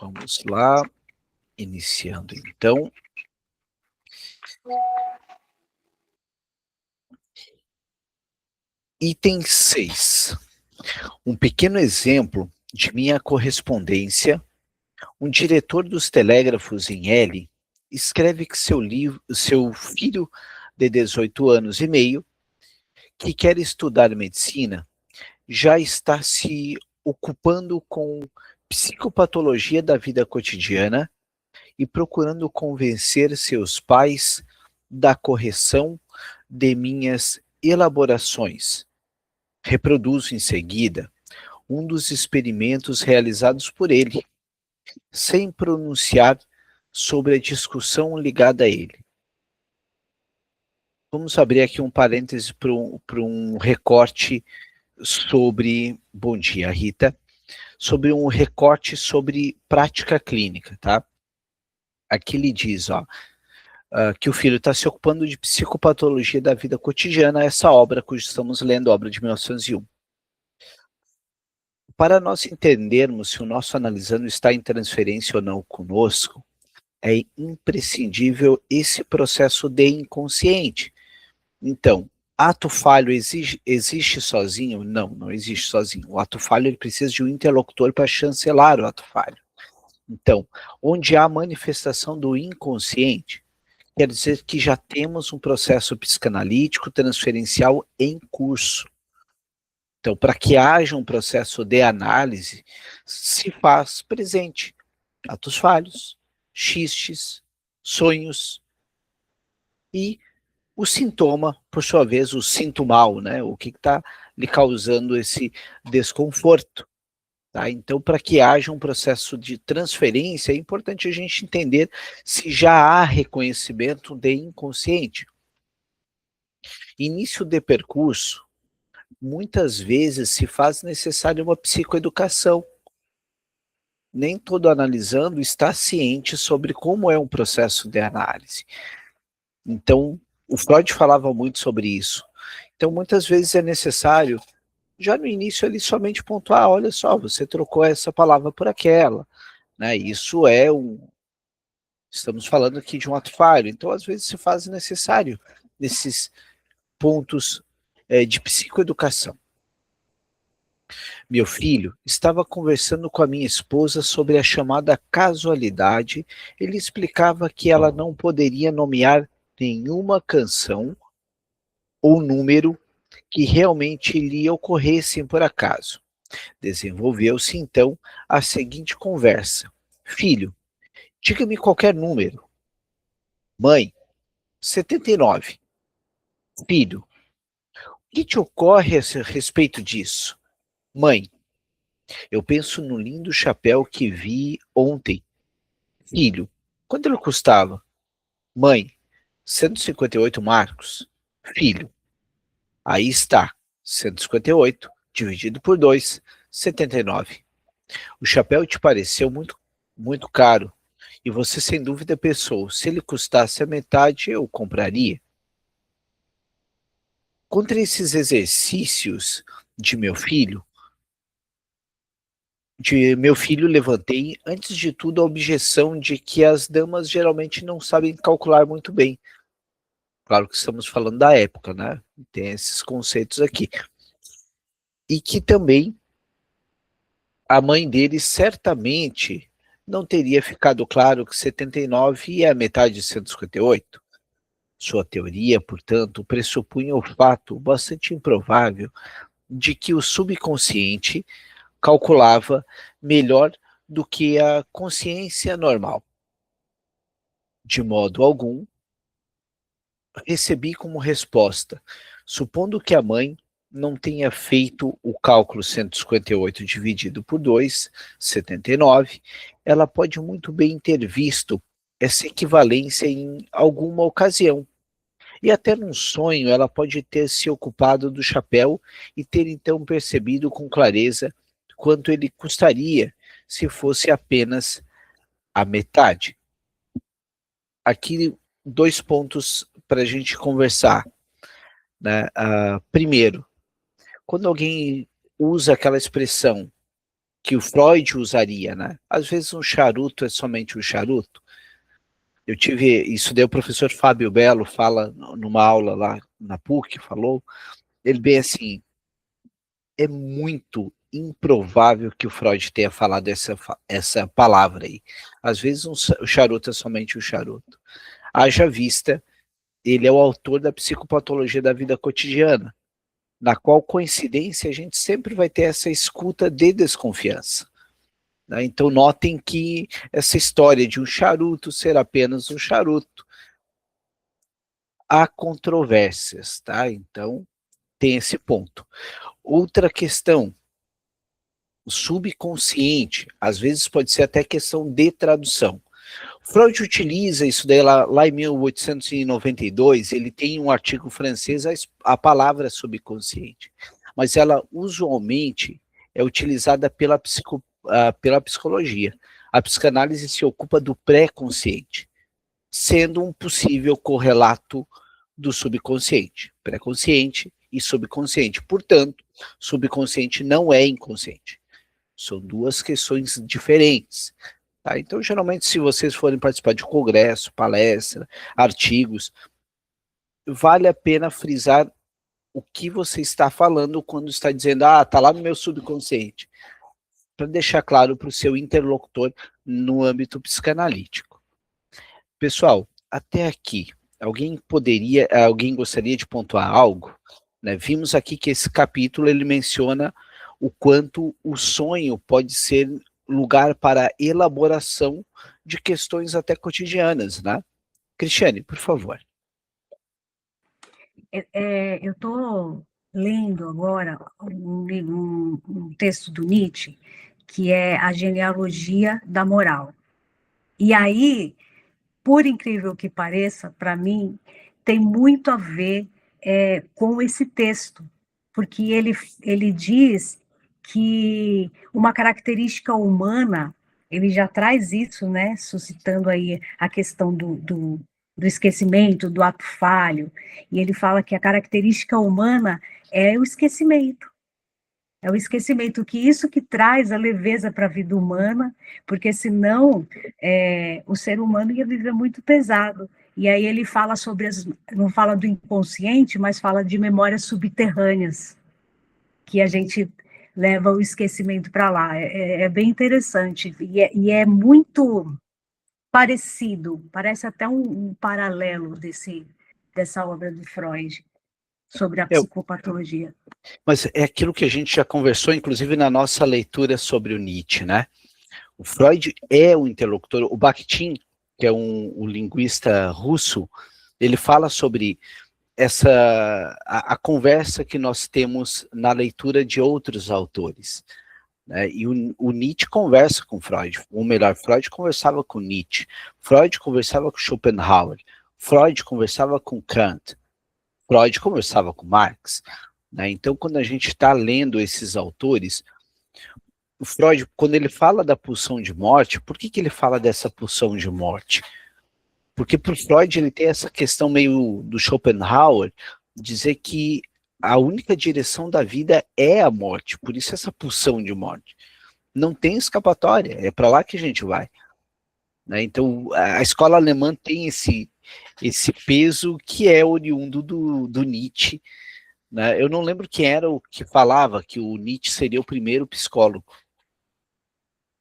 Vamos lá, iniciando então. Item 6. Um pequeno exemplo de minha correspondência. Um diretor dos telégrafos em L escreve que seu filho de 18 anos e meio, que quer estudar medicina, já está se ocupando com psicopatologia da vida cotidiana e procurando convencer seus pais da correção de minhas elaborações. Reproduzo em seguida um dos experimentos realizados por ele, sem pronunciar sobre a discussão ligada a ele. Vamos abrir aqui um parêntese para um recorte sobre, bom dia, Rita, sobre um recorte sobre prática clínica, tá? Aqui ele diz, ó, que o filho está se ocupando de psicopatologia da vida cotidiana, essa obra cuja estamos lendo, obra de 1901. Para nós entendermos se o nosso analisando está em transferência ou não conosco, é imprescindível esse processo de inconsciente. Então, ato falho existe sozinho? Não, não existe sozinho. O ato falho ele precisa de um interlocutor para chancelar o ato falho. Então, onde há manifestação do inconsciente, quer dizer que já temos um processo psicanalítico transferencial em curso. Então, para que haja um processo de análise, se faz presente atos falhos, xistes, sonhos e o sintoma, por sua vez, o sintomal, né? O que está lhe causando esse desconforto. Tá? Então, para que haja um processo de transferência, é importante a gente entender se já há reconhecimento de inconsciente. Início de percurso, muitas vezes se faz necessária uma psicoeducação. Nem todo analisando está ciente sobre como é um processo de análise. Então, o Freud falava muito sobre isso. Então, muitas vezes é necessário, já no início, ali somente pontuar, olha só, você trocou essa palavra por aquela, né? Isso é estamos falando aqui de um ato falho, então às vezes se faz necessário nesses pontos de psicoeducação. Meu filho estava conversando com a minha esposa sobre a chamada casualidade. Ele explicava que ela não poderia nomear nenhuma canção ou número que realmente lhe ocorressem por acaso. Desenvolveu-se então a seguinte conversa: Filho, diga-me qualquer número. Mãe, 79. Filho, o que te ocorre a respeito disso? Mãe, eu penso no lindo chapéu que vi ontem. Filho, quanto ele custava? Mãe, 158 marcos. Filho, aí está, 158 dividido por 2, 79. O chapéu te pareceu muito caro e você sem dúvida pensou, se ele custasse a metade eu compraria. Contra esses exercícios de meu filho levantei, antes de tudo, a objeção de que as damas geralmente não sabem calcular muito bem. Claro que estamos falando da época, né? Tem esses conceitos aqui. E que também a mãe dele certamente não teria ficado claro que 79 é a metade de 158. Sua teoria, portanto, pressupunha o fato bastante improvável de que o subconsciente calculava melhor do que a consciência normal. De modo algum, recebi como resposta, supondo que a mãe não tenha feito o cálculo 158 dividido por 2, 79, ela pode muito bem ter visto essa equivalência em alguma ocasião. E até num sonho ela pode ter se ocupado do chapéu e ter então percebido com clareza quanto ele custaria se fosse apenas a metade. Aqui 2 pontos para a gente conversar. Né? Primeiro, quando alguém usa aquela expressão que o Freud usaria, né? Às vezes um charuto é somente um charuto. Eu tive, isso daí o professor Fábio Belo fala numa aula lá na PUC, falou, ele bem assim, é muito improvável que o Freud tenha falado essa palavra aí. Às vezes o charuto é somente um charuto. Haja vista, ele é o autor da psicopatologia da vida cotidiana, na qual coincidência a gente sempre vai ter essa escuta de desconfiança. Né? Então notem que essa história de um charuto ser apenas um charuto, há controvérsias, tá? Então tem esse ponto. Outra questão, o subconsciente, às vezes pode ser até questão de tradução. Freud utiliza isso daí lá em 1892, ele tem um artigo francês, a palavra subconsciente, mas ela usualmente é utilizada pela psicologia. A psicanálise se ocupa do pré-consciente, sendo um possível correlato do subconsciente, pré-consciente e subconsciente. Portanto, subconsciente não é inconsciente. São duas questões diferentes. Tá? Então, geralmente, se vocês forem participar de congresso, palestra, artigos, vale a pena frisar o que você está falando quando está dizendo, está lá no meu subconsciente, para deixar claro para o seu interlocutor no âmbito psicanalítico. Pessoal, até aqui, alguém gostaria de pontuar algo? Né? Vimos aqui que esse capítulo ele menciona o quanto o sonho pode ser lugar para elaboração de questões até cotidianas, né? Cristiane, por favor. Eu estou lendo agora um texto do Nietzsche, que é A Genealogia da Moral. E aí, por incrível que pareça, para mim, tem muito a ver com esse texto, porque ele diz que uma característica humana, ele já traz isso, né, suscitando aí a questão do esquecimento, do ato falho, e ele fala que a característica humana é o esquecimento. É o esquecimento, que isso que traz a leveza para a vida humana, porque senão o ser humano ia viver muito pesado. E aí ele fala não fala do inconsciente, mas fala de memórias subterrâneas, que a gente leva o esquecimento para lá. É bem interessante, e é muito parecido, parece até um paralelo dessa obra do Freud, sobre a psicopatologia. Mas é aquilo que a gente já conversou, inclusive na nossa leitura sobre o Nietzsche, né? O Freud é o interlocutor, o Bakhtin, que é um linguista russo, ele fala sobre a conversa que nós temos na leitura de outros autores. Né? E o Nietzsche conversa com Freud, ou melhor, Freud conversava com Nietzsche, Freud conversava com Schopenhauer, Freud conversava com Kant, Freud conversava com Marx. Né? Então, quando a gente está lendo esses autores, o Freud, quando ele fala da pulsão de morte, por que ele fala dessa pulsão de morte? Porque para o Freud ele tem essa questão meio do Schopenhauer, dizer que a única direção da vida é a morte, por isso essa pulsão de morte. Não tem escapatória, é para lá que a gente vai. Né? Então a escola alemã tem esse peso que é oriundo do Nietzsche. Né? Eu não lembro quem era o que falava que o Nietzsche seria o primeiro psicólogo.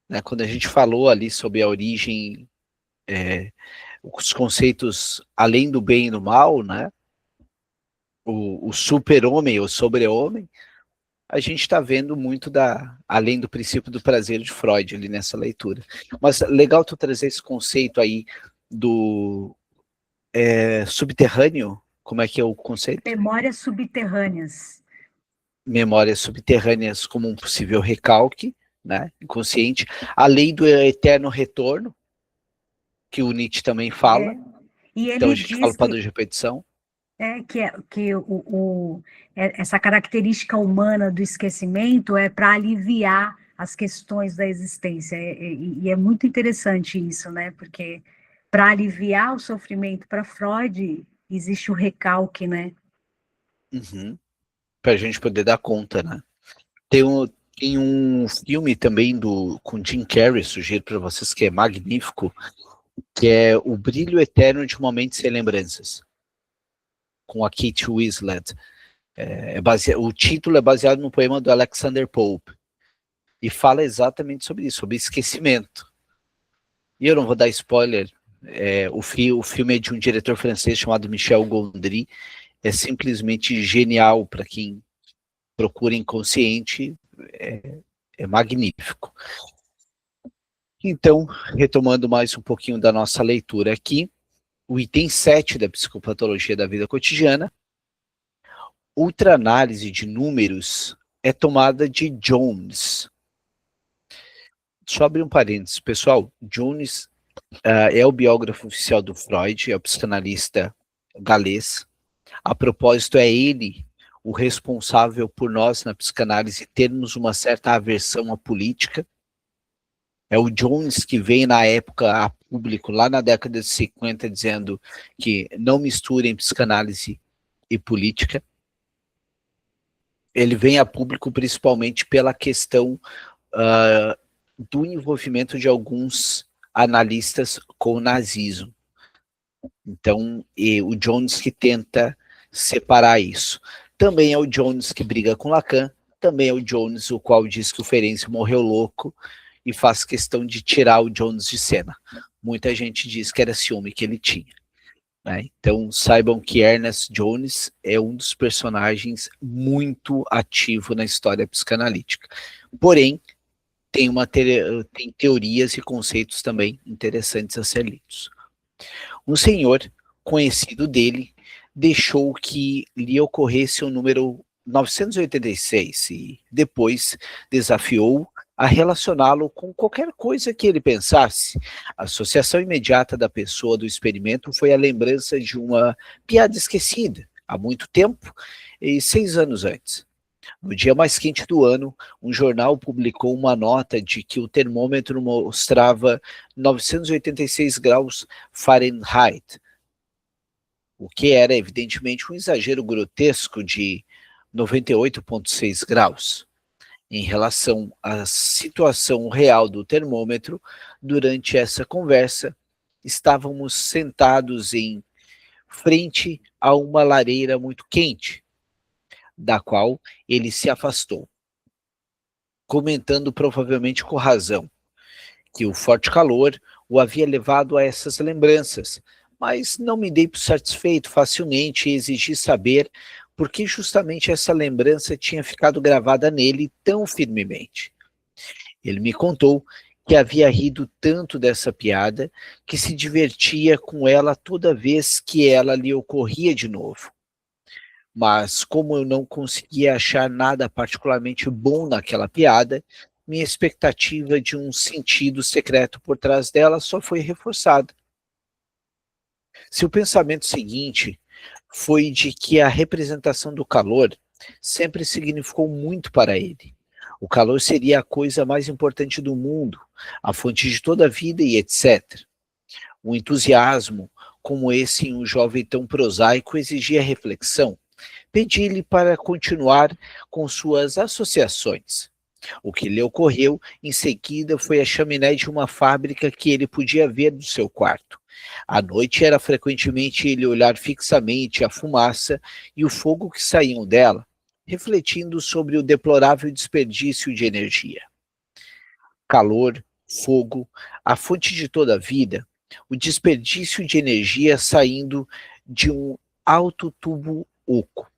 Né? Quando a gente falou ali sobre a origem, os conceitos além do bem e do mal, né? O super-homem, o sobre-homem, a gente está vendo muito além do princípio do prazer de Freud ali nessa leitura. Mas legal tu trazer esse conceito aí do subterrâneo, como é que é o conceito? Memórias subterrâneas. Memórias subterrâneas como um possível recalque, né, inconsciente, a lei do eterno retorno, que o Nietzsche também fala, E ele então a gente fala diz padrão de repetição. Essa característica humana do esquecimento é para aliviar as questões da existência, e é muito interessante isso, né, porque para aliviar o sofrimento para Freud, existe o recalque, né? Uhum. Para a gente poder dar conta, né? Tem Tem um filme também com Jim Carrey, sugiro para vocês, que é magnífico, que é O Brilho Eterno de uma Mente Sem Lembranças, com a Kate Winslet. O título é baseado no poema do Alexander Pope, e fala exatamente sobre isso, sobre esquecimento. E eu não vou dar spoiler, o filme é de um diretor francês chamado Michel Gondry, é simplesmente genial para quem procura inconsciente, é magnífico. Então, retomando mais um pouquinho da nossa leitura aqui, o item 7 da psicopatologia da vida cotidiana, ultraanálise de números é tomada de Jones. Só abrir um parênteses, pessoal, Jones é o biógrafo oficial do Freud, é o psicanalista galês. A propósito, é ele o responsável por nós, na psicanálise, termos uma certa aversão à política. É o Jones que vem na época a público, lá na década de 50, dizendo que não misturem psicanálise e política. Ele vem a público principalmente pela questão do envolvimento de alguns analistas com o nazismo. Então, o Jones que tenta separar isso. Também é o Jones que briga com Lacan, também é o Jones o qual diz que o Ferenczi morreu louco e faz questão de tirar o Jones de cena. Muita gente diz que era ciúme que ele tinha. Né? Então, saibam que Ernest Jones é um dos personagens muito ativo na história psicanalítica. Porém, tem teorias e conceitos também interessantes a ser lidos. Um senhor conhecido dele deixou que lhe ocorresse o número 986 e depois desafiou a relacioná-lo com qualquer coisa que ele pensasse. A associação imediata da pessoa do experimento foi a lembrança de uma piada esquecida há muito tempo e 6 anos antes. No dia mais quente do ano, um jornal publicou uma nota de que o termômetro mostrava 986 graus Fahrenheit, o que era evidentemente um exagero grotesco de 98,6 graus em relação à situação real do termômetro. Durante essa conversa, estávamos sentados em frente a uma lareira muito quente, da qual ele se afastou, comentando provavelmente com razão que o forte calor o havia levado a essas lembranças, mas não me dei por satisfeito facilmente e exigi saber por que justamente essa lembrança tinha ficado gravada nele tão firmemente. Ele me contou que havia rido tanto dessa piada que se divertia com ela toda vez que ela lhe ocorria de novo. Mas como eu não conseguia achar nada particularmente bom naquela piada, minha expectativa de um sentido secreto por trás dela só foi reforçada. Seu pensamento seguinte foi de que a representação do calor sempre significou muito para ele. O calor seria a coisa mais importante do mundo, a fonte de toda a vida e etc. Um entusiasmo como esse em um jovem tão prosaico exigia reflexão. Pedi-lhe para continuar com suas associações. O que lhe ocorreu em seguida foi a chaminé de uma fábrica que ele podia ver do seu quarto. À noite era frequentemente ele olhar fixamente a fumaça e o fogo que saíam dela, refletindo sobre o deplorável desperdício de energia. Calor, fogo, a fonte de toda a vida, o desperdício de energia saindo de um alto tubo oco.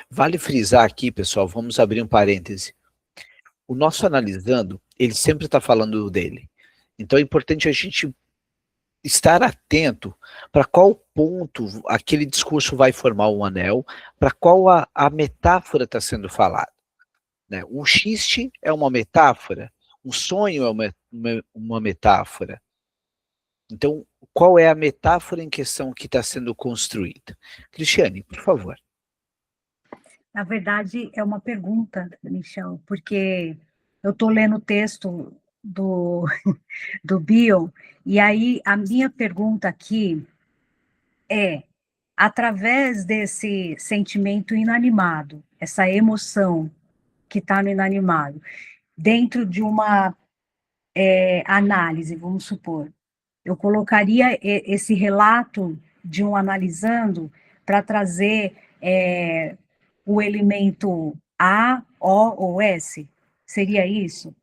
Vale frisar aqui, pessoal, vamos abrir um parêntese. O nosso analisando, ele sempre está falando dele. Então é importante a gente estar atento para qual ponto aquele discurso vai formar um anel, para qual a metáfora está sendo falada. Né? Um xiste é uma metáfora, um sonho é uma metáfora. Então, qual é a metáfora em questão que está sendo construída? Cristiane, por favor. Na verdade, é uma pergunta, Michel, porque eu estou lendo o texto do Bion, e aí a minha pergunta aqui é, através desse sentimento inanimado, essa emoção que está no inanimado, dentro de uma análise, vamos supor, eu colocaria esse relato de um analisando para trazer o elemento A, O ou S? Seria isso?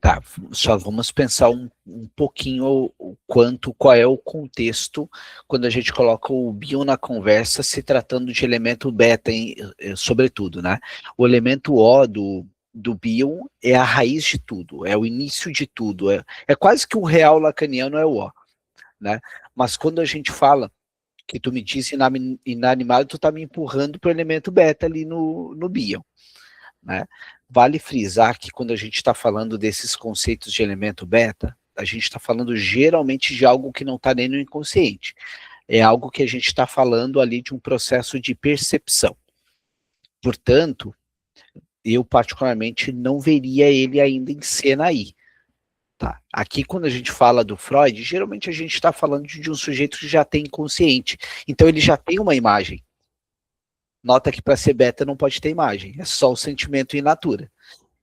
Tá, só vamos pensar um pouquinho qual é o contexto quando a gente coloca o Bion na conversa, se tratando de elemento beta, sobretudo, né? O elemento O do Bion é a raiz de tudo, é o início de tudo, é quase que um real lacaniano é o O, né? Mas quando a gente fala que tu me diz inanimado, tu tá me empurrando para o elemento beta ali no Bion, né? Vale frisar que quando a gente está falando desses conceitos de elemento beta, a gente está falando geralmente de algo que não está nem no inconsciente. É algo que a gente está falando ali de um processo de percepção. Portanto, eu particularmente não veria ele ainda em cena aí. Tá. Aqui, quando a gente fala do Freud, geralmente a gente está falando de um sujeito que já tem inconsciente. Então, ele já tem uma imagem. Nota que para ser beta não pode ter imagem, é só o sentimento in natura.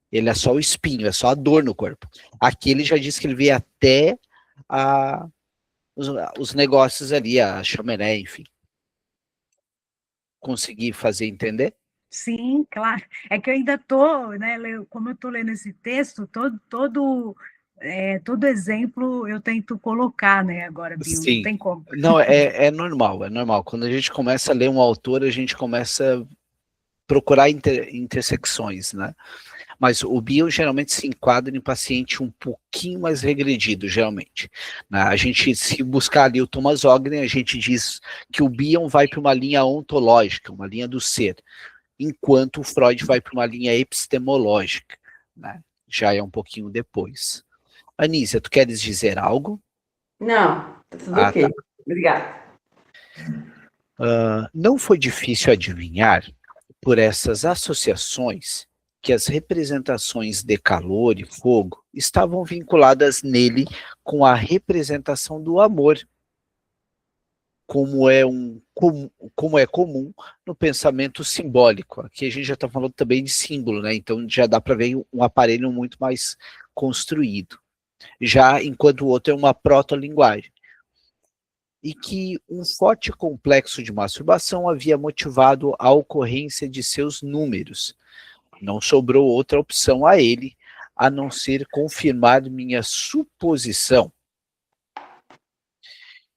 Ele é só o espinho, é só a dor no corpo. Aqui ele já disse que ele vê até a, os negócios ali, a chaminé, enfim. Consegui fazer entender? Sim, claro. É que eu ainda estou, né, como eu estou lendo esse texto, todo exemplo eu tento colocar, né, agora, Bill, não Sim. tem como. Não, é normal, é normal. Quando a gente começa a ler um autor, a gente começa a procurar intersecções, né? Mas o Bion geralmente se enquadra em paciente um pouquinho mais regredido, geralmente. Né? A gente, se buscar ali o Thomas Ogden, a gente diz que o Bion vai para uma linha ontológica, uma linha do ser, enquanto o Freud vai para uma linha epistemológica, né? Já é um pouquinho depois. Anísia, tu queres dizer algo? Não, tá tudo Ah, ok. tá. Obrigada. Não foi difícil adivinhar, por essas associações, que as representações de calor e fogo estavam vinculadas nele com a representação do amor, como é comum no pensamento simbólico. Aqui a gente já está falando também de símbolo, né? Então já dá para ver um aparelho muito mais construído. Já enquanto o outro é uma proto-linguagem. E que um forte complexo de masturbação havia motivado a ocorrência de seus números. Não sobrou outra opção a ele, a não ser confirmar minha suposição.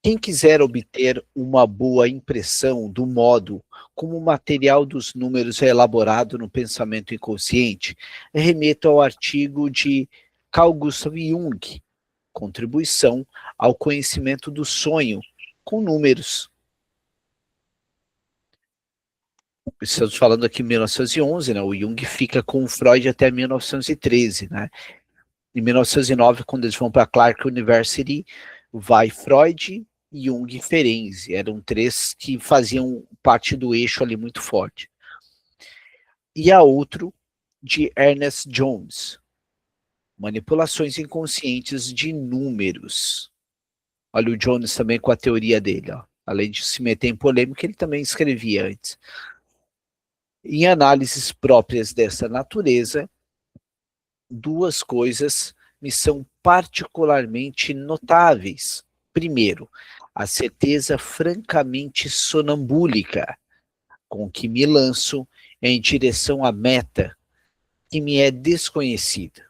Quem quiser obter uma boa impressão do modo como o material dos números é elaborado no pensamento inconsciente, remeta ao artigo de Carl Gustav Jung, Contribuição ao Conhecimento do Sonho com Números. Estamos falando aqui em 1911, né? O Jung fica com o Freud até 1913, né? Em 1909, quando eles vão para Clark University, vai Freud, Jung e Ferenczi. Eram três que faziam parte do eixo ali muito forte. E a outro de Ernest Jones, Manipulações Inconscientes de Números. Olha o Jones também com a teoria dele, ó. Além de se meter em polêmica, ele também escrevia antes. Em análises próprias dessa natureza, duas coisas me são particularmente notáveis. Primeiro, a certeza francamente sonambúlica com que me lanço em direção à meta que me é desconhecida,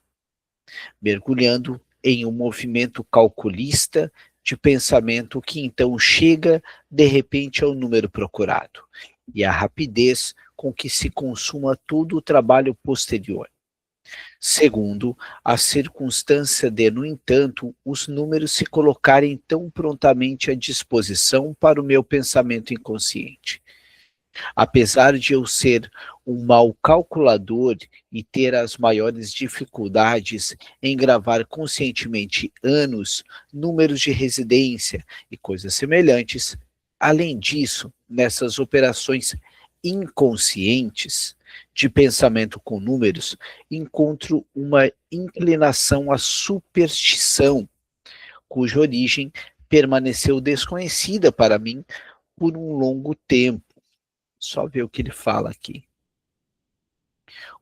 mergulhando em um movimento calculista de pensamento que então chega de repente ao número procurado, e a rapidez com que se consuma todo o trabalho posterior. Segundo, a circunstância de, no entanto, os números se colocarem tão prontamente à disposição para o meu pensamento inconsciente. Apesar de eu ser um mau calculador e ter as maiores dificuldades em gravar conscientemente anos, números de residência e coisas semelhantes, além disso, nessas operações inconscientes de pensamento com números, encontro uma inclinação à superstição, cuja origem permaneceu desconhecida para mim por um longo tempo. Só ver o que ele fala aqui.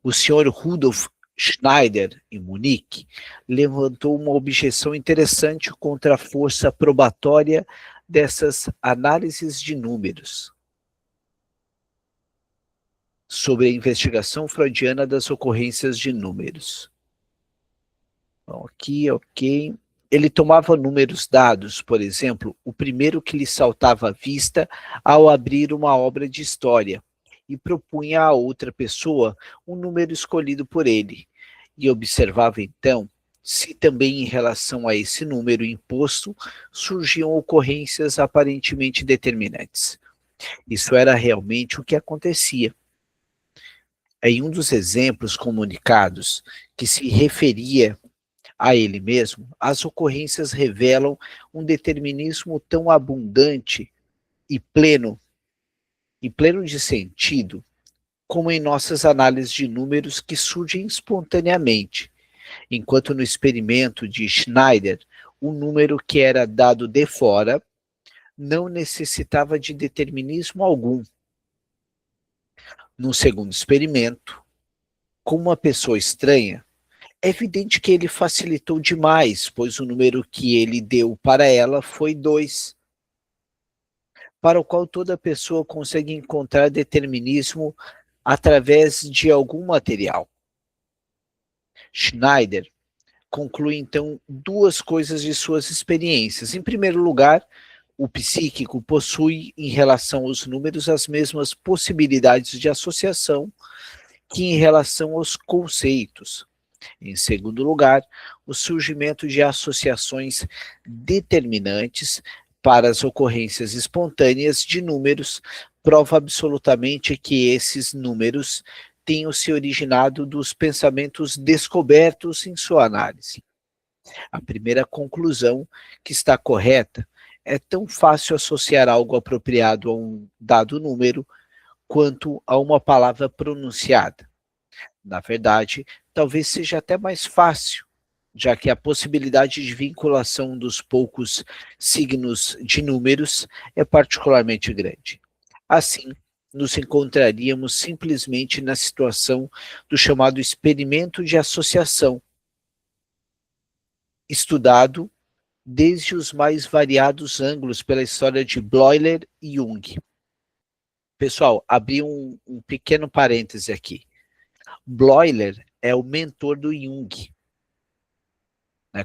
O senhor Rudolf Schneider, em Munique, levantou uma objeção interessante contra a força probatória dessas análises de números sobre a investigação freudiana das ocorrências de números. Bom, aqui, ok. Ele tomava números dados, por exemplo, o primeiro que lhe saltava à vista ao abrir uma obra de história, e propunha a outra pessoa um número escolhido por ele, e observava então se também em relação a esse número imposto surgiam ocorrências aparentemente determinantes. Isso era realmente o que acontecia. Em um dos exemplos comunicados, que se referia a ele mesmo, as ocorrências revelam um determinismo tão abundante e pleno de sentido, como em nossas análises de números que surgem espontaneamente, enquanto no experimento de Schneider, o número que era dado de fora não necessitava de determinismo algum. No segundo experimento, com uma pessoa estranha, é evidente que ele facilitou demais, pois o número que ele deu para ela foi 2, para o qual toda pessoa consegue encontrar determinismo através de algum material. Schneider conclui então duas coisas de suas experiências. Em primeiro lugar, o psíquico possui em relação aos números as mesmas possibilidades de associação que em relação aos conceitos. Em segundo lugar, o surgimento de associações determinantes para as ocorrências espontâneas de números prova absolutamente que esses números tenham se originado dos pensamentos descobertos em sua análise. A primeira conclusão, que está correta, é tão fácil associar algo apropriado a um dado número quanto a uma palavra pronunciada. Na verdade, talvez seja até mais fácil, já que a possibilidade de vinculação dos poucos signos de números é particularmente grande. Assim, nos encontraríamos simplesmente na situação do chamado experimento de associação, estudado desde os mais variados ângulos pela história de Bleuler e Jung. Pessoal, abri um pequeno parêntese aqui. Bleuler é o mentor do Jung.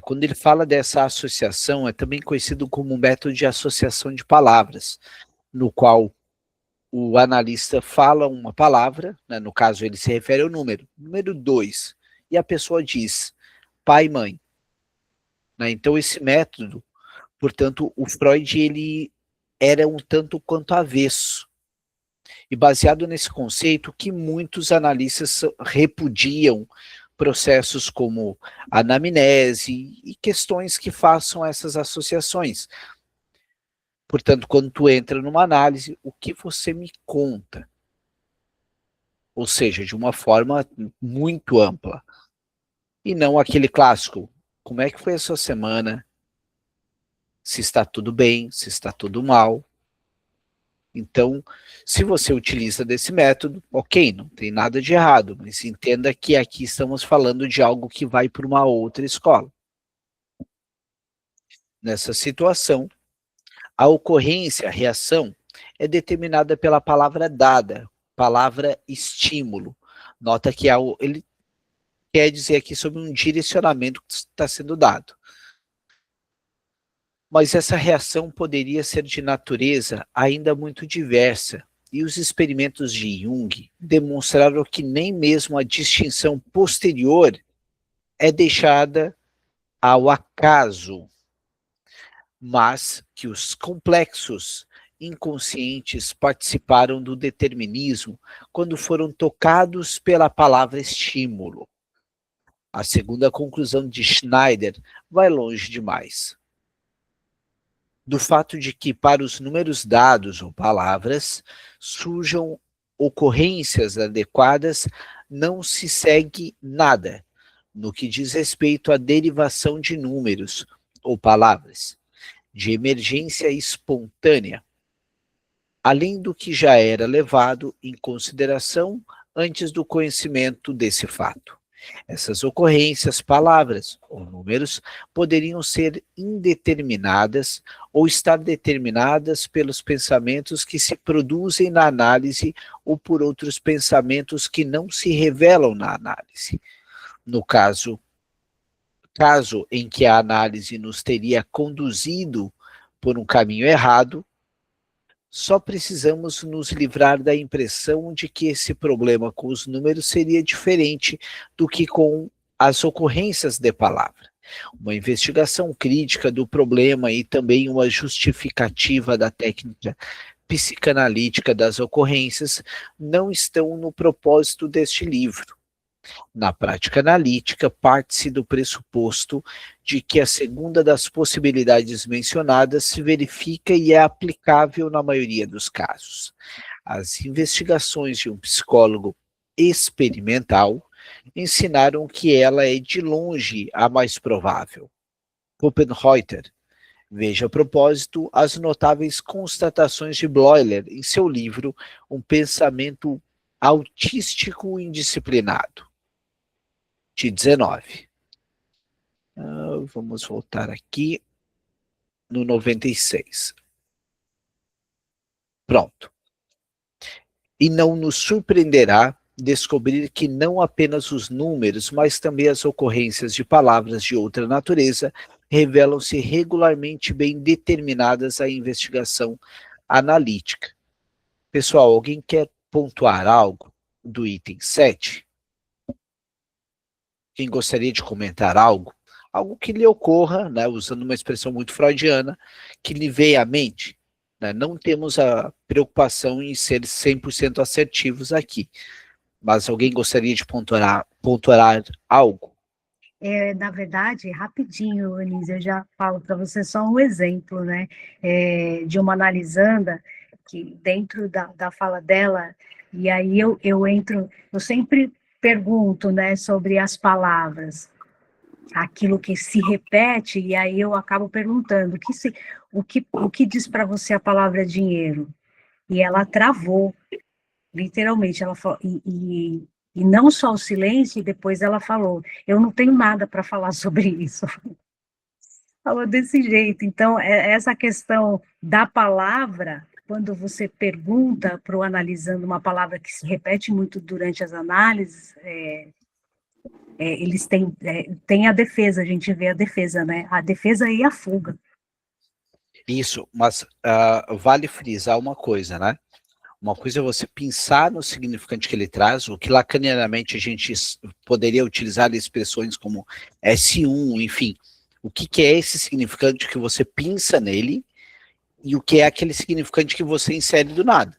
Quando ele fala dessa associação, é também conhecido como método de associação de palavras, no qual o analista fala uma palavra, no caso ele se refere ao número 2, e a pessoa diz pai e mãe. Então esse método, portanto, o Freud ele era um tanto quanto avesso. E baseado nesse conceito que muitos analistas repudiam processos como anamnese e questões que façam essas associações. Portanto, quando tu entra numa análise, o que você me conta? Ou seja, de uma forma muito ampla. E não aquele clássico, como é que foi a sua semana? Se está tudo bem, se está tudo mal. Então, se você utiliza desse método, ok, não tem nada de errado, mas entenda que aqui estamos falando de algo que vai para uma outra escola. Nessa situação, a ocorrência, a reação, é determinada pela palavra dada, palavra estímulo. Nota que ele quer dizer aqui sobre um direcionamento que está sendo dado. Mas essa reação poderia ser de natureza ainda muito diversa, e os experimentos de Jung demonstraram que nem mesmo a distinção posterior é deixada ao acaso, mas que os complexos inconscientes participaram do determinismo quando foram tocados pela palavra estímulo. A segunda conclusão de Schneider vai longe demais. Do fato de que para os números dados ou palavras surjam ocorrências adequadas, não se segue nada no que diz respeito à derivação de números ou palavras, de emergência espontânea, além do que já era levado em consideração antes do conhecimento desse fato. Essas ocorrências, palavras ou números poderiam ser indeterminadas ou estar determinadas pelos pensamentos que se produzem na análise ou por outros pensamentos que não se revelam na análise. No caso em que a análise nos teria conduzido por um caminho errado, só precisamos nos livrar da impressão de que esse problema com os números seria diferente do que com as ocorrências de palavra. Uma investigação crítica do problema e também uma justificativa da técnica psicanalítica das ocorrências não estão no propósito deste livro. Na prática analítica, parte-se do pressuposto de que a segunda das possibilidades mencionadas se verifica e é aplicável na maioria dos casos. As investigações de um psicólogo experimental ensinaram que ela é de longe a mais provável. Poppenreuter, veja a propósito as notáveis constatações de Bloiler em seu livro Um Pensamento Autístico Indisciplinado, de 19. Vamos voltar aqui no 96. Pronto. E não nos surpreenderá descobrir que não apenas os números, mas também as ocorrências de palavras de outra natureza revelam-se regularmente bem determinadas à investigação analítica. Pessoal, alguém quer pontuar algo do item 7? Quem gostaria de comentar algo? Algo que lhe ocorra, né, usando uma expressão muito freudiana, que lhe veio à mente. Né? Não temos a preocupação em ser 100% assertivos aqui. Mas alguém gostaria de pontuar algo? Na verdade, rapidinho, Anísia, eu já falo para você só um exemplo, né, de uma analisanda, que dentro da fala dela, e aí eu sempre pergunto, né, sobre as palavras, aquilo que se repete, e aí eu acabo perguntando, o que diz para você a palavra dinheiro? E ela travou, literalmente, ela falou, e não só o silêncio, e depois ela falou, eu não tenho nada para falar sobre isso. Falou desse jeito. Então, essa questão da palavra, quando você pergunta para o analisando uma palavra que se repete muito durante as análises, eles têm a defesa, a gente vê a defesa, né? A defesa e a fuga. Isso, mas vale frisar uma coisa, né? Uma coisa é você pensar no significante que ele traz, o que lacanianamente a gente poderia utilizar expressões como S1, enfim. O que é esse significante que você pensa nele e o que é aquele significante que você insere do nada.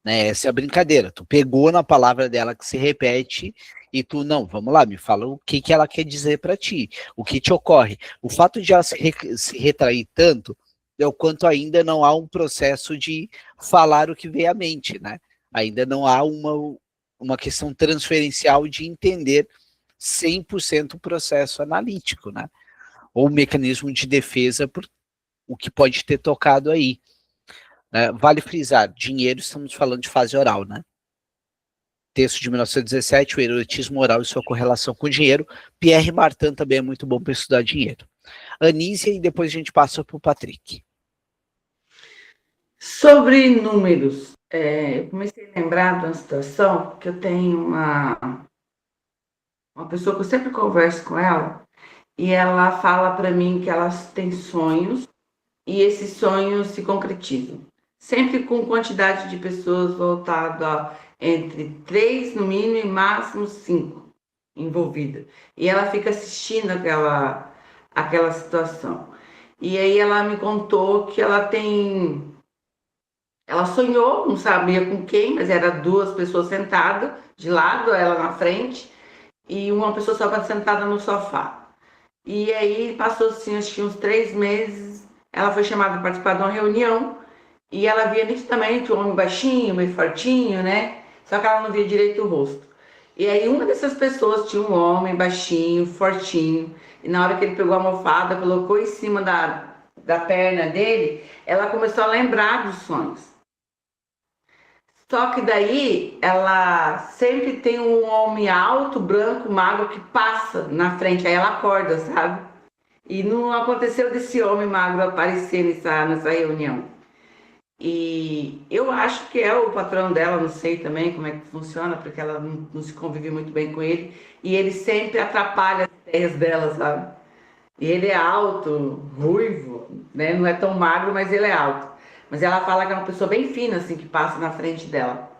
Né? Essa é a brincadeira. Tu pegou na palavra dela que se repete e tu, não, vamos lá, me fala o que ela quer dizer para ti, o que te ocorre. O fato de ela se retrair tanto é o quanto ainda não há um processo de falar o que vem à mente, né? Ainda não há uma questão transferencial de entender 100% o processo analítico, né? Ou o mecanismo de defesa por o que pode ter tocado aí. Né? Vale frisar, dinheiro, estamos falando de fase oral, né? Texto de 1917, o erotismo oral e sua correlação com o dinheiro. Pierre Martin também é muito bom para estudar dinheiro. Anísia, e depois a gente passa para o Patrick. Sobre números, eu comecei a lembrar de uma situação que eu tenho uma pessoa que eu sempre converso com ela, e ela fala para mim que elas têm sonhos, e esses sonhos se concretizam. Sempre com quantidade de pessoas voltado a entre 3, no mínimo, e máximo 5 envolvidas. E ela fica assistindo aquela situação. E aí ela me contou que ela sonhou, não sabia com quem, mas era 2 pessoas sentadas de lado, ela na frente, e uma pessoa só sentada no sofá. E aí passou assim, acho que uns 3 meses, ela foi chamada para participar de uma reunião, e ela via nitidamente um homem baixinho, meio fortinho, né? Só que ela não via direito o rosto. E aí uma dessas pessoas tinha um homem baixinho, fortinho, e na hora que ele pegou a almofada, colocou em cima da perna dele, ela começou a lembrar dos sonhos. Só que daí ela sempre tem um homem alto, branco, magro que passa na frente, aí ela acorda, sabe? E não aconteceu desse homem magro aparecer nessa reunião. E eu acho que é o patrão dela, não sei também como é que funciona, porque ela não se convive muito bem com ele. E ele sempre atrapalha as ideias dela, sabe? E ele é alto, ruivo, né? Não é tão magro, mas ele é alto. Mas ela fala que é uma pessoa bem fina, assim, que passa na frente dela.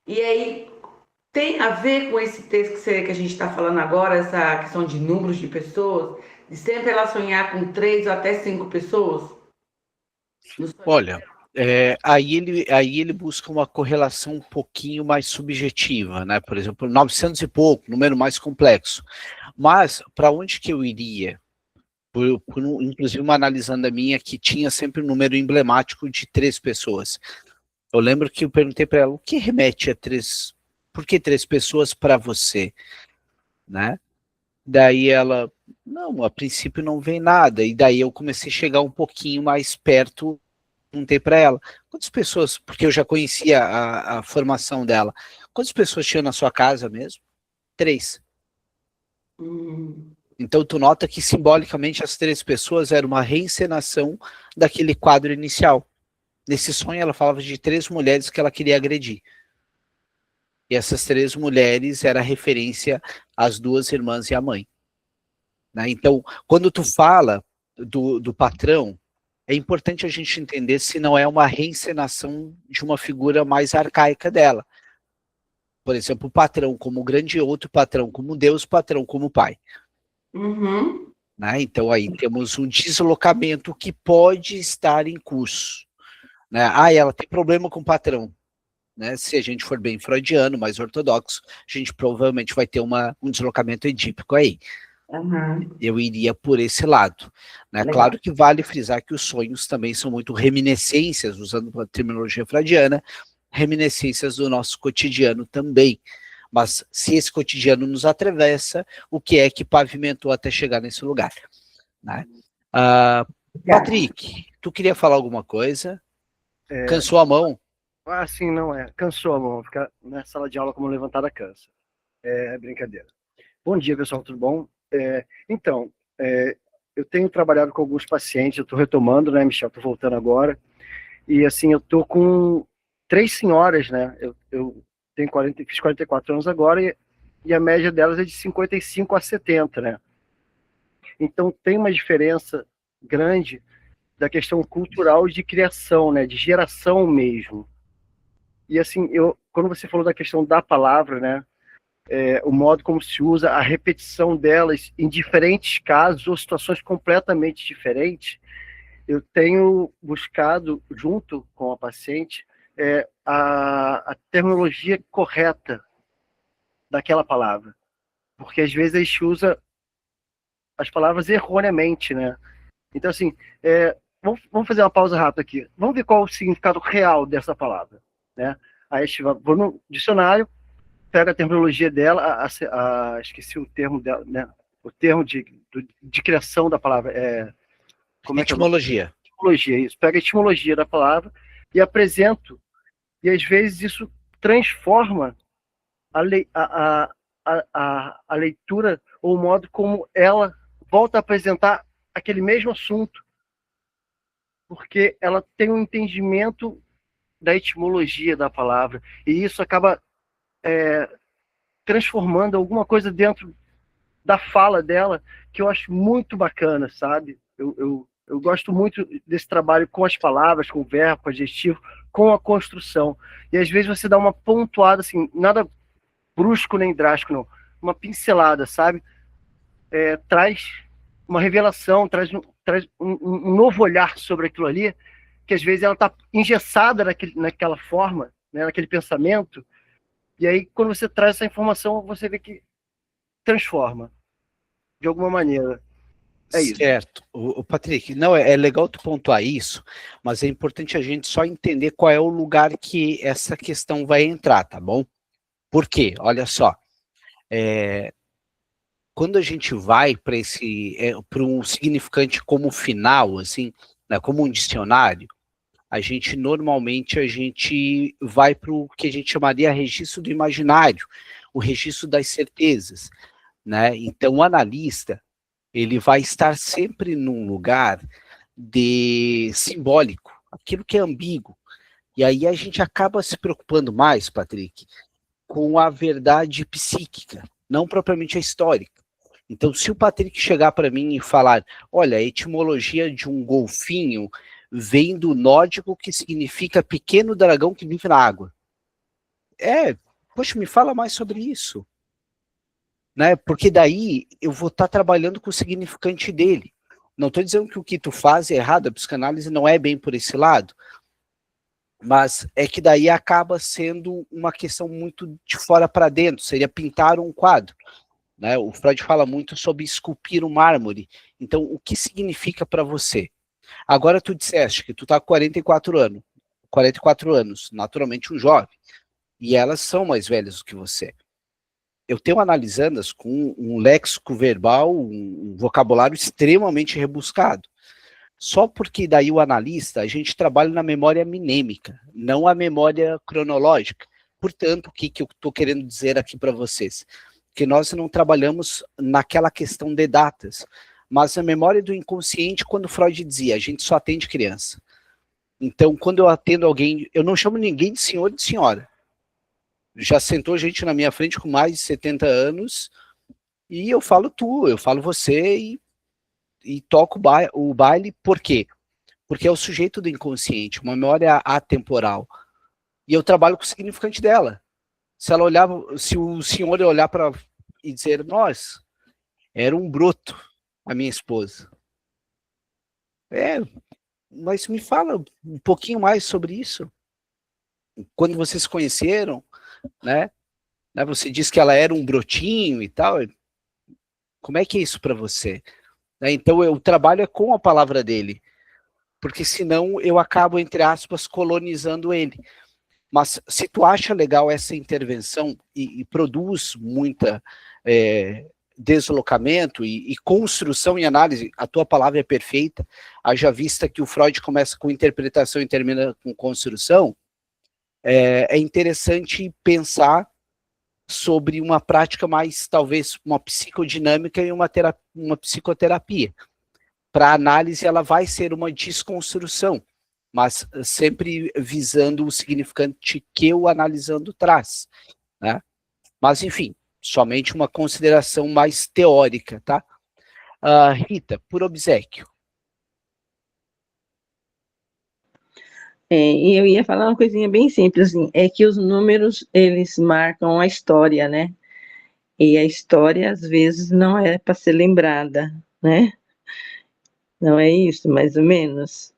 E aí, tem a ver com esse texto que a gente está falando agora, essa questão de números de pessoas, de sempre ela sonhar com 3 ou até 5 pessoas? Olha, aí ele busca uma correlação um pouquinho mais subjetiva, né? Por exemplo, 900 e pouco, número mais complexo. Mas para onde que eu iria? Inclusive uma analisando a minha que tinha sempre um número emblemático de 3 pessoas. Eu lembro que eu perguntei para ela, o que remete a 3? Por que 3 pessoas para você? Né? Daí ela, não, a princípio não vem nada. E daí eu comecei a chegar um pouquinho mais perto, perguntei para ela, quantas pessoas, porque eu já conhecia a formação dela, quantas pessoas tinha na sua casa mesmo? 3. Então tu nota que simbolicamente as 3 pessoas eram uma reencenação daquele quadro inicial. Nesse sonho ela falava de 3 mulheres que ela queria agredir. E essas 3 mulheres era referência às 2 irmãs e à mãe. Né? Então, quando tu fala do patrão, é importante a gente entender se não é uma reencenação de uma figura mais arcaica dela. Por exemplo, o patrão como grande outro, patrão como Deus, patrão como pai. Uhum. Né? Então aí temos um deslocamento que pode estar em curso. Né? Ela tem problema com o patrão. Né? Se a gente for bem freudiano, mais ortodoxo, a gente provavelmente vai ter um deslocamento edípico aí. Uhum. Eu iria por esse lado. Né? Claro que vale frisar que os sonhos também são muito reminiscências, usando a terminologia freudiana, reminiscências do nosso cotidiano também. Mas se esse cotidiano nos atravessa, o que é que pavimentou até chegar nesse lugar? Né? Patrick, tu queria falar alguma coisa? Cansou a mão? Sim, não é. Cansou a mão. Ficar na sala de aula como levantada cansa. É brincadeira. Bom dia, pessoal, tudo bom? Então, eu tenho trabalhado com alguns pacientes, eu estou retomando, né, Michel? Estou voltando agora. E, assim, eu estou com 3 senhoras, né? Eu fiz 44 anos agora e a média delas é de 55 a 70, né? Então, tem uma diferença grande da questão cultural de criação, né? De geração mesmo. E, assim, quando você falou da questão da palavra, né? O modo como se usa, a repetição delas em diferentes casos ou situações completamente diferentes, eu tenho buscado, junto com a paciente, a terminologia correta daquela palavra. Porque, às vezes, a gente usa as palavras erroneamente, né? Então, assim, vamos fazer uma pausa rápida aqui. Vamos ver qual é o significado real dessa palavra, né? Aí a gente vou no dicionário, pega a terminologia dela, esqueci o termo dela, né? O termo de criação da palavra. Como etimologia. Etimologia, isso. Pega a etimologia da palavra e apresento. E às vezes isso transforma a leitura ou o modo como ela volta a apresentar aquele mesmo assunto. Porque ela tem um entendimento da etimologia da palavra. E isso acaba transformando alguma coisa dentro da fala dela que eu acho muito bacana, sabe? Eu gosto muito desse trabalho com as palavras, com o verbo, com o adjetivo, com a construção. E às vezes você dá uma pontuada, assim, nada brusco nem drástico, não. Uma pincelada, sabe? Traz uma revelação, traz um novo olhar sobre aquilo ali, que às vezes ela está engessada naquela forma, né, naquele pensamento. E aí, quando você traz essa informação, você vê que transforma, de alguma maneira. É isso. Certo. O Patrick, não, é legal tu pontuar isso, mas é importante a gente só entender qual é o lugar que essa questão vai entrar, tá bom? Por quê? Olha só, quando a gente vai para um significante como final, assim, né, como um dicionário, a gente normalmente vai para o que a gente chamaria registro do imaginário, o registro das certezas, né? Então, o analista, ele vai estar sempre num lugar de simbólico, aquilo que é ambíguo. E aí a gente acaba se preocupando mais, Patrick, com a verdade psíquica, não propriamente a histórica. Então, se o Patrick chegar para mim e falar, olha, a etimologia de um golfinho vem do nórdico, que significa pequeno dragão que vive na água. Poxa, me fala mais sobre isso. Né? Porque daí eu vou estar trabalhando com o significante dele. Não estou dizendo que o que tu faz é errado, a psicanálise não é bem por esse lado, mas é que daí acaba sendo uma questão muito de fora para dentro, seria pintar um quadro. Né? O Freud fala muito sobre esculpir o mármore. Então, o que significa para você? Agora tu disseste que tu tá com 44 anos, naturalmente um jovem, e elas são mais velhas do que você. Eu tenho analisandas com um léxico verbal, um vocabulário extremamente rebuscado. Só porque daí o analista, a gente trabalha na memória mnêmica, não a memória cronológica. Portanto, o que eu estou querendo dizer aqui para vocês? Que nós não trabalhamos naquela questão de datas, mas a memória do inconsciente, quando Freud dizia, a gente só atende criança. Então, quando eu atendo alguém, eu não chamo ninguém de senhor e de senhora. Já sentou gente na minha frente com mais de 70 anos e eu falo tu, eu falo você e toco o baile. Por quê? Porque é o sujeito do inconsciente, uma memória atemporal. E eu trabalho com o significante dela. Se ela olhar, se o senhor olhar para e dizer, nós, era um broto a minha esposa. Mas me fala um pouquinho mais sobre isso. Quando vocês se conheceram, né? Você disse que ela era um brotinho e tal. Como é que é isso para você? Então eu trabalho com a palavra dele, porque senão eu acabo, entre aspas, colonizando ele. Mas se tu acha legal essa intervenção e produz muita deslocamento e construção e análise, a tua palavra é perfeita, haja vista que o Freud começa com interpretação e termina com construção, é interessante pensar sobre uma prática mais, talvez, uma psicodinâmica e uma psicoterapia. Para a análise, ela vai ser uma desconstrução, mas sempre visando o significante que o analisando traz, né? Mas, enfim, somente uma consideração mais teórica, tá? Rita, por obséquio. E eu ia falar uma coisinha bem simples, assim, é que os números, eles marcam a história, né? E a história, às vezes, não é para ser lembrada, né? Não é isso, mais ou menos?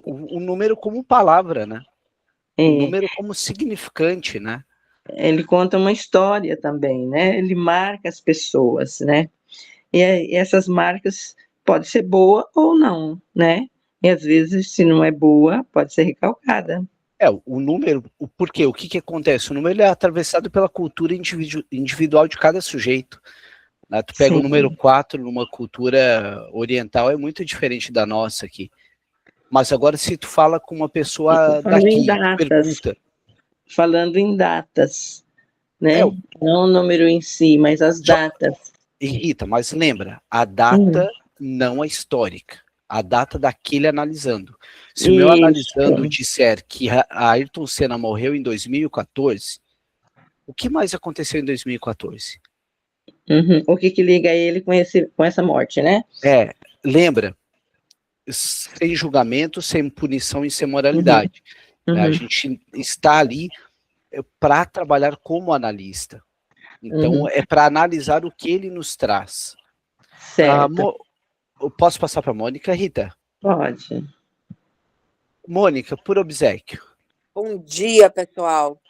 O número como palavra, né? O É, número como significante, né? ele conta uma história também, né? Ele marca as pessoas, né? E essas marcas pode ser boa ou não, né? E às vezes, se não é boa, pode ser recalcada. O número, por quê? O que acontece? O número ele é atravessado pela cultura individual de cada sujeito. Né? Tu pega o número 4 numa cultura oriental, é muito diferente da nossa aqui. Mas agora, se tu fala com uma pessoa daqui, pergunta. Falando em datas, né? Não o número em si, mas as datas. Rita, mas lembra, a data não é histórica. A data daquele analisando. Se o meu analisando disser que a Ayrton Senna morreu em 2014, o que mais aconteceu em 2014? O que liga ele com essa morte, né? Lembra, sem julgamento, sem punição e sem moralidade. A gente está ali para trabalhar como analista. Então, é para analisar o que ele nos traz. Certo. Eu posso passar para a Mônica, Rita? Pode. Mônica, por obséquio. Bom dia, pessoal.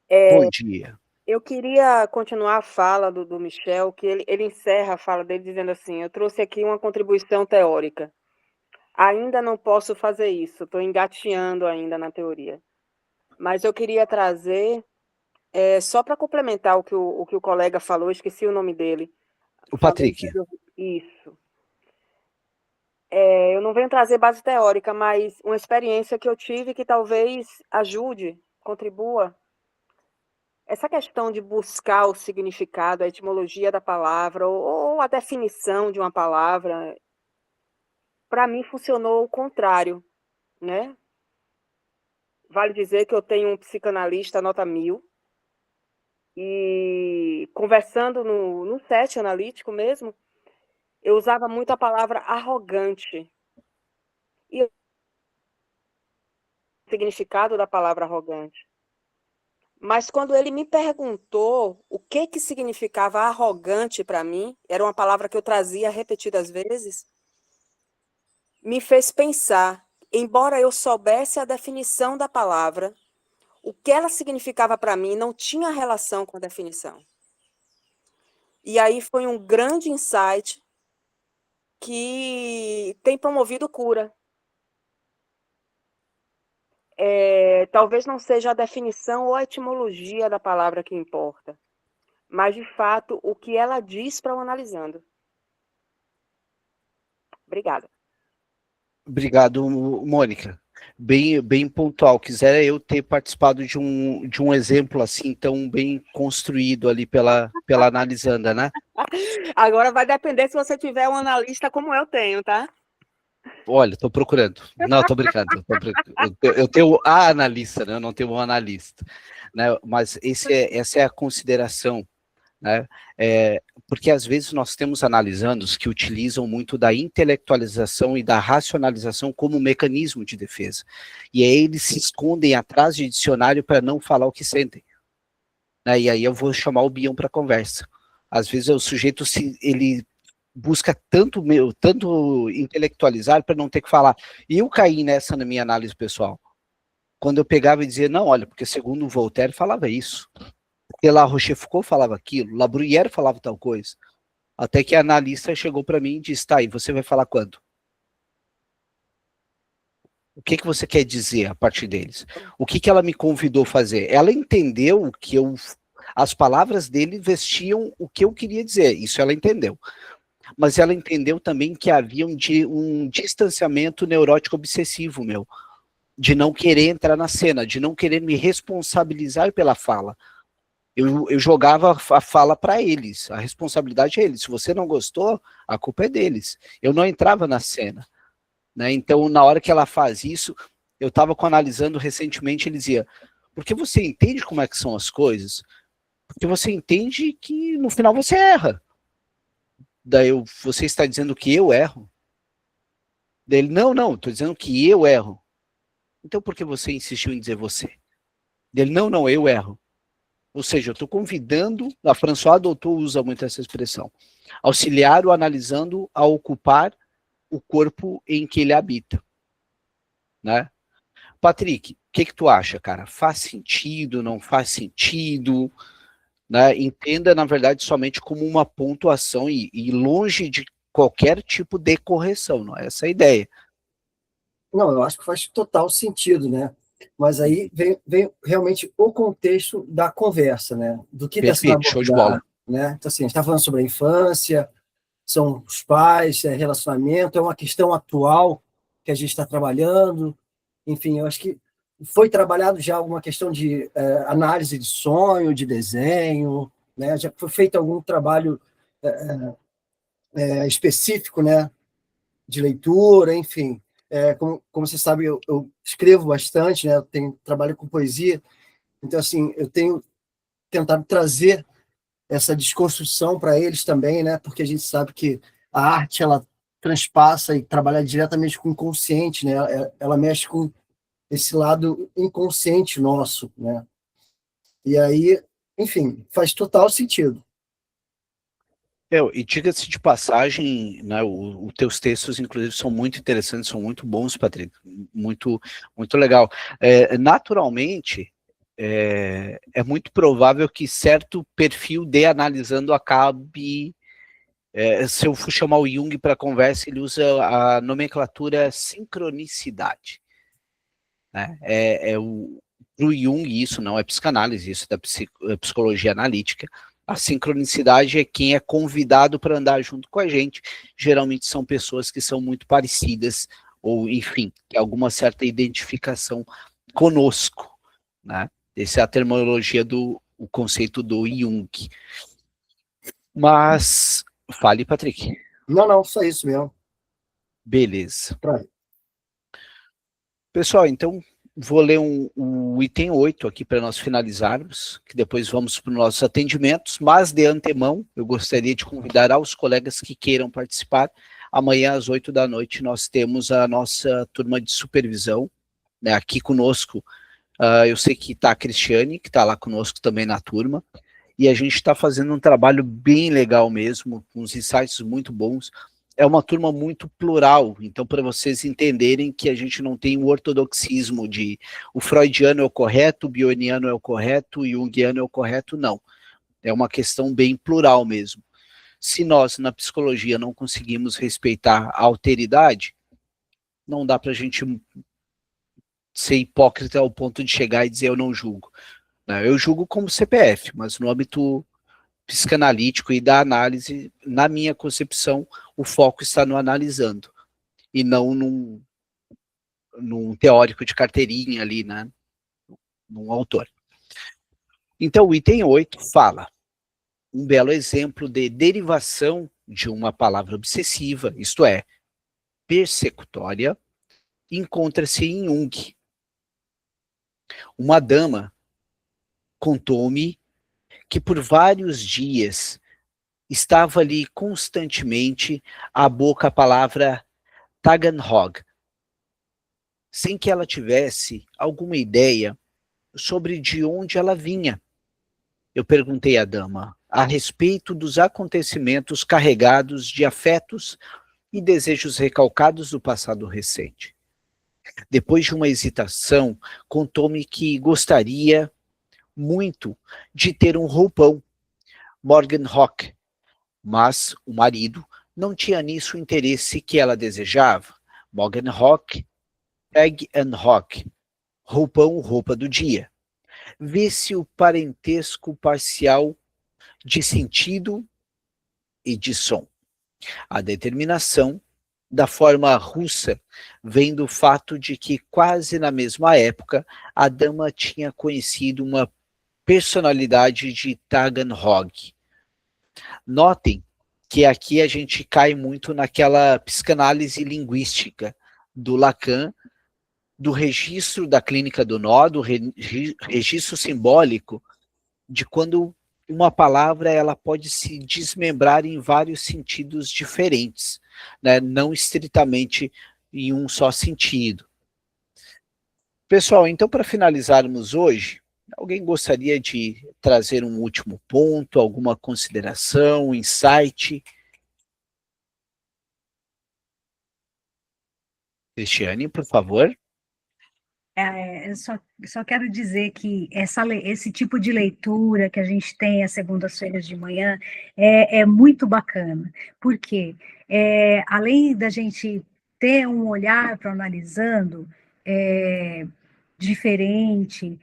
Bom dia. Eu queria continuar a fala do Michel, que ele encerra a fala dele dizendo assim, eu trouxe aqui uma contribuição teórica. Ainda não posso fazer isso, estou engateando ainda na teoria. Mas eu queria trazer, só para complementar o que o colega falou, esqueci o nome dele. O Patrick. Isso. eu não venho trazer base teórica, mas uma experiência que eu tive que talvez ajude, contribua. Essa questão de buscar o significado, a etimologia da palavra ou a definição de uma palavra, para mim funcionou o contrário, né? Vale dizer que eu tenho um psicanalista nota 1000, e conversando no set analítico mesmo, eu usava muito a palavra arrogante. E o significado da palavra arrogante. Mas quando ele me perguntou o que significava arrogante para mim, era uma palavra que eu trazia repetidas vezes, me fez pensar, embora eu soubesse a definição da palavra, o que ela significava para mim não tinha relação com a definição. E aí foi um grande insight que tem promovido cura. Talvez não seja a definição ou a etimologia da palavra que importa, mas, de fato, o que ela diz para o analisando. Obrigada. Obrigado, Mônica. Bem pontual. Quisera eu ter participado de um exemplo assim, tão bem construído ali pela analisanda, né? Agora vai depender se você tiver um analista como eu tenho, tá? Olha, estou procurando. Não, estou brincando. Eu tenho a analista, né? Eu não tenho um analista. Né? Mas essa é a consideração. Né? Porque às vezes nós temos analisandos que utilizam muito da intelectualização e da racionalização como mecanismo de defesa. E aí eles se escondem atrás de dicionário para não falar o que sentem. Né? E aí eu vou chamar o Bião para conversa. Às vezes o sujeito ele busca tanto intelectualizar para não ter que falar. E eu caí nessa na minha análise pessoal. Quando eu pegava e dizia, não, olha, porque segundo o Voltaire falava isso. Porque La Rochefoucauld falava aquilo, La Bruyère falava tal coisa. Até que a analista chegou para mim e disse, tá, e você vai falar quando? O que você quer dizer a partir deles? O que ela me convidou a fazer? Ela entendeu que as palavras dele vestiam o que eu queria dizer, isso ela entendeu. Mas ela entendeu também que havia um distanciamento neurótico obsessivo meu, de não querer entrar na cena, de não querer me responsabilizar pela fala. Eu jogava a fala para eles, a responsabilidade é eles. Se você não gostou, a culpa é deles. Eu não entrava na cena. Né? Então, na hora que ela faz isso, eu estava analisando recentemente, ele dizia, porque você entende como é que são as coisas? Porque você entende que no final você erra. Daí você está dizendo que eu erro? Daí ele, não, estou dizendo que eu erro. Então por que você insistiu em dizer você? Daí ele, não, eu erro. Ou seja, eu estou convidando, a François Doutor usa muito essa expressão, auxiliar o analisando a ocupar o corpo em que ele habita. Né? Patrick, o que tu acha, cara? Faz sentido, não faz sentido? Né? Entenda, na verdade, somente como uma pontuação e longe de qualquer tipo de correção, não é essa a ideia. Não, eu acho que faz total sentido, né? Mas aí vem realmente o contexto da conversa, né? Do que está sendo abordado, show de bola. Né? Então, assim, a gente está falando sobre a infância, são os pais, relacionamento, é uma questão atual que a gente está trabalhando. Enfim, eu acho que foi trabalhado já alguma questão de análise de sonho, de desenho, né? Já foi feito algum trabalho específico, né? De leitura, enfim. Como você sabe, eu escrevo bastante, né? Eu trabalho com poesia, então, assim, eu tenho tentado trazer essa desconstrução para eles também, né? Porque a gente sabe que a arte, ela transpassa e trabalha diretamente com o inconsciente, né? Ela mexe com esse lado inconsciente nosso, né? E aí, enfim, faz total sentido. E diga-se de passagem, né, os teus textos, inclusive, são muito interessantes, são muito bons, Patrick, muito legal. Naturalmente, é muito provável que certo perfil de analisando acabe, se eu for chamar o Jung para conversa, ele usa a nomenclatura sincronicidade. Né? Para o Jung, isso não é psicanálise, isso é da psicologia analítica, A sincronicidade é quem é convidado para andar junto com a gente. Geralmente são pessoas que são muito parecidas, ou enfim, tem alguma certa identificação conosco, né? Essa é a terminologia o conceito do Jung. Mas, fale, Patrick. Não, só isso mesmo. Beleza. Pra... Pessoal, então vou ler o item 8 aqui para nós finalizarmos, que depois vamos para os nossos atendimentos, mas de antemão eu gostaria de convidar aos colegas que queiram participar. Amanhã às 8 da noite nós temos a nossa turma de supervisão, né, aqui conosco. Eu sei que está a Cristiane, que está lá conosco também na turma, e a gente está fazendo um trabalho bem legal mesmo, com uns insights muito bons. É uma turma muito plural, então para vocês entenderem que a gente não tem o ortodoxismo de o freudiano é o correto, o bioniano é o correto, o junguiano é o correto, não. É uma questão bem plural mesmo. Se nós, na psicologia, não conseguimos respeitar a alteridade, não dá para a gente ser hipócrita ao ponto de chegar e dizer eu não julgo. Eu julgo como CPF, mas no âmbito psicanalítico e da análise, na minha concepção, o foco está no analisando, e não num teórico de carteirinha ali, né? Num autor. Então, o item 8 fala um belo exemplo de derivação de uma palavra obsessiva, isto é, persecutória, encontra-se em Jung. Uma dama contou-me que por vários dias estava ali constantemente à boca a palavra Taganrog, sem que ela tivesse alguma ideia sobre de onde ela vinha. Eu perguntei à dama a respeito dos acontecimentos carregados de afetos e desejos recalcados do passado recente. Depois de uma hesitação, contou-me que gostaria muito de ter um roupão, Morgenrock, mas o marido não tinha nisso o interesse que ela desejava. Morgenrock, Egg and Rock, roupão, roupa do dia. Vê-se o parentesco parcial de sentido e de som. A determinação da forma russa vem do fato de que quase na mesma época a dama tinha conhecido uma personalidade de Taganrog. Notem que aqui a gente cai muito naquela psicanálise linguística do Lacan, do registro da clínica do nó, do registro simbólico, de quando uma palavra ela pode se desmembrar em vários sentidos diferentes, né? Não estritamente em um só sentido. Pessoal, então para finalizarmos hoje, alguém gostaria de trazer um último ponto, alguma consideração, um insight? Cristiane, por favor. Eu só quero dizer que esse tipo de leitura que a gente tem às segundas-feiras de manhã é muito bacana, porque além da gente ter um olhar para analisando diferente,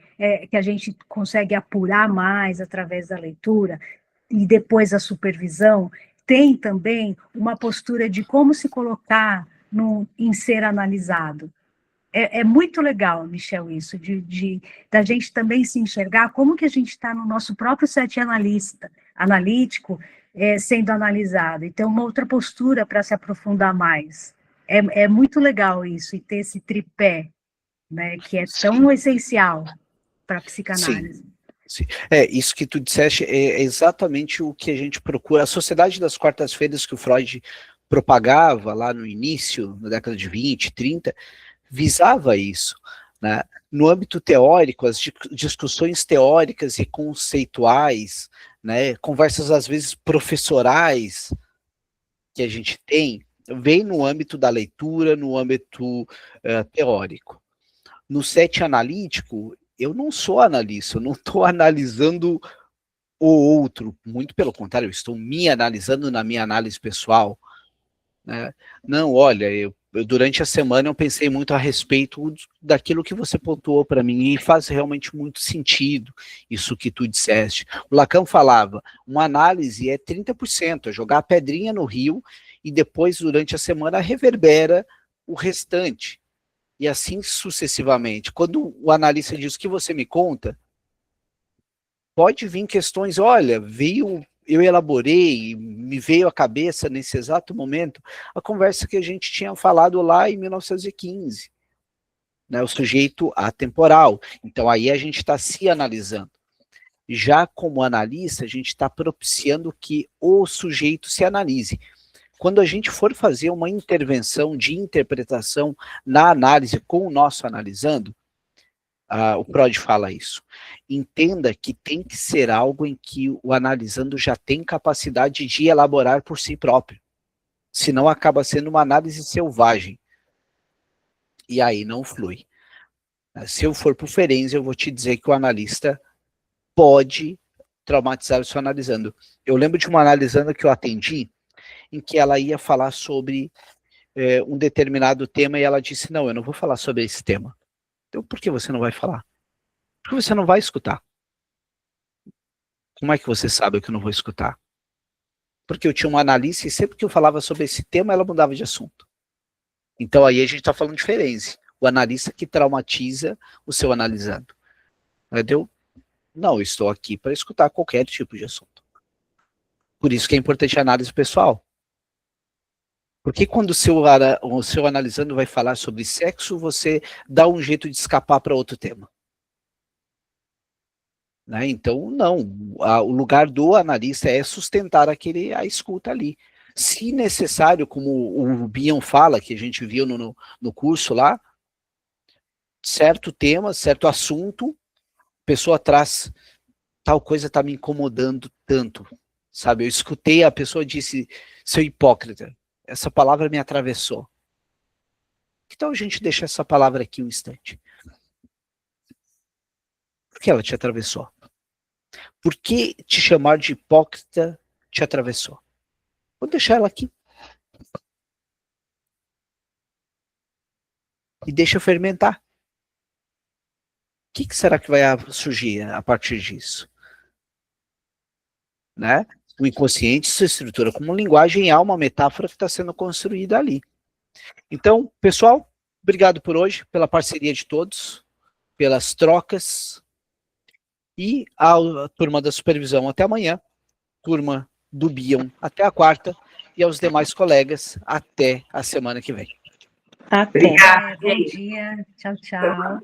que a gente consegue apurar mais através da leitura, e depois a supervisão, tem também uma postura de como se colocar em ser analisado. É muito legal, Michel, isso, da gente também se enxergar como que a gente está no nosso próprio set analítico, sendo analisado. Então, uma outra postura para se aprofundar mais. É muito legal isso, e ter esse tripé, né, que é tão essencial para a psicanálise. Sim. Isso que tu disseste é exatamente o que a gente procura. A Sociedade das Quartas-Feiras que o Freud propagava lá no início, na década de 20, 30, visava isso, né? No âmbito teórico, as discussões teóricas e conceituais, né, conversas às vezes professorais que a gente tem, vem no âmbito da leitura, no âmbito teórico. No set analítico, eu não sou analista, eu não estou analisando o outro, muito pelo contrário, eu estou me analisando na minha análise pessoal, né? Não, olha, durante a semana eu pensei muito a respeito daquilo que você pontuou para mim, e faz realmente muito sentido isso que tu disseste. O Lacan falava, uma análise é 30%, é jogar a pedrinha no rio e depois, durante a semana, reverbera o restante. E assim sucessivamente. Quando o analista diz o que você me conta, pode vir questões, olha, eu elaborei, me veio à cabeça nesse exato momento a conversa que a gente tinha falado lá em 1915, né, o sujeito atemporal. Então aí a gente está se analisando. Já como analista, a gente está propiciando que o sujeito se analise. Quando a gente for fazer uma intervenção de interpretação na análise com o nosso analisando, o Prodi fala isso, entenda que tem que ser algo em que o analisando já tem capacidade de elaborar por si próprio, senão acaba sendo uma análise selvagem, e aí não flui. Se eu for para o Ferenczi, eu vou te dizer que o analista pode traumatizar o seu analisando. Eu lembro de uma analisanda que eu atendi, em que ela ia falar sobre um determinado tema, e ela disse, não, eu não vou falar sobre esse tema. Então, por que você não vai falar? Porque você não vai escutar. Como é que você sabe que eu não vou escutar? Porque eu tinha uma analista e sempre que eu falava sobre esse tema, ela mudava de assunto. Então aí a gente está falando de Ferenczi, o analista que traumatiza o seu analisando. Entendeu? Não, eu estou aqui para escutar qualquer tipo de assunto. Por isso que é importante a análise pessoal. Porque quando o seu analisando vai falar sobre sexo, você dá um jeito de escapar para outro tema. Né? Então, não. O lugar do analista é sustentar a escuta ali. Se necessário, como o Bion fala, que a gente viu no curso lá, certo tema, certo assunto, a pessoa traz, tal coisa está me incomodando tanto. Sabe, eu escutei, a pessoa disse, seu hipócrita. Essa palavra me atravessou. Então a gente deixa essa palavra aqui um instante. Por que ela te atravessou? Por que te chamar de hipócrita te atravessou? Vou deixar ela aqui. E deixa eu fermentar. O que será que vai surgir a partir disso? Né? O inconsciente se estrutura como linguagem e há uma metáfora que está sendo construída ali. Então, pessoal, obrigado por hoje, pela parceria de todos, pelas trocas, e a turma da supervisão até amanhã, turma do Bion até a quarta, e aos demais colegas até a semana que vem. Até. Obrigada, Bom dia. Tchau, tchau.